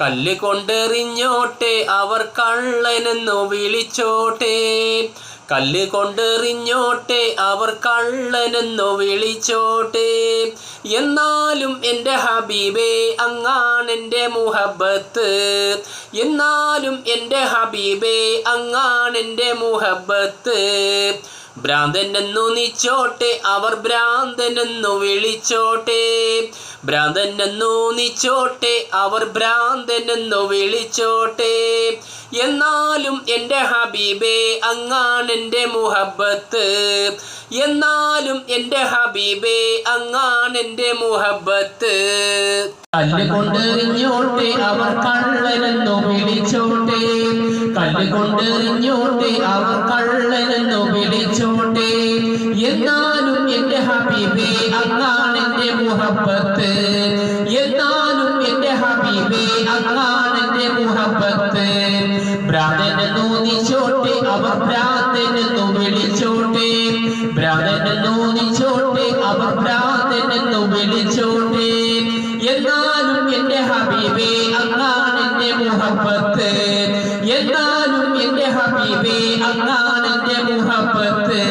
കല്ല് കൊണ്ടെറിഞ്ഞോട്ടെ അവർ കള്ളനെന്നു വിളിച്ചോട്ടെ, കല്ല് കൊണ്ടെറിഞ്ഞോട്ടെ അവർ കള്ളനെന്നു വിളിച്ചോട്ടെ. എന്നാലും എൻ്റെ ഹബീബേ അങ്ങാണെൻ്റെ മുഹബത്ത്, എന്നാലും എൻ്റെ ഹബീബേ അങ്ങാണെൻ്റെ മുഹബത്ത്. ഭ്രാന്തനെന്നു നിച്ചോട്ടെ അവർ ഭ്രാന്തനെന്നു വിളിച്ചോട്ടെ, ഭ്രാന്തനെന്നു നിച്ചോട്ടെ അവർ ഭ്രാന്തനെന്നു വിളിച്ചോട്ടെ. എന്നാലും എൻ്റെ ഹബീബേ അങ്ങാണെൻ്റെ മുഹബത്ത്, എന്നാലും എൻ്റെ ഹബീബേ അങ്ങാണെൻ്റെ മുഹബത്ത്. കല്ല് കൊണ്ടെറിഞ്ഞോട്ടെ അവർ കള്ളനെന്നു വിളിച്ചോട്ടെ, കല്ല് കൊണ്ടെറിഞ്ഞോട്ടെ അവർ കള്ളനെന്നു വിളിച്ചോട്ടെ. എന്നാലും എൻ്റെ ഹബീബേ അങ്ങാണെൻ്റെ മുഹബത്ത്, എന്നാലും എൻ്റെ ഹബീബേ അങ്ങാണെൻ്റെ മുഹബത്ത്. ഭ്രാന്തനെന്നു നിച്ചോട്ടെ അവർ ഭ്രാന്തനെന്നു വിളിച്ചോട്ടെ, ഭ്രാന്തനെന്നു നിച്ചോട്ടെ അവർ ഭ്രാന്തനെന്നു വിളിച്ചോട്ടെ. എന്നാലും എൻ്റെ ഹബീബേ അങ്ങാണെൻ്റെ മുഹബത്ത്, എന്നാലും എൻ്റെ ഹബീബേ അങ്ങാണെൻ്റെ മുഹബത്ത്.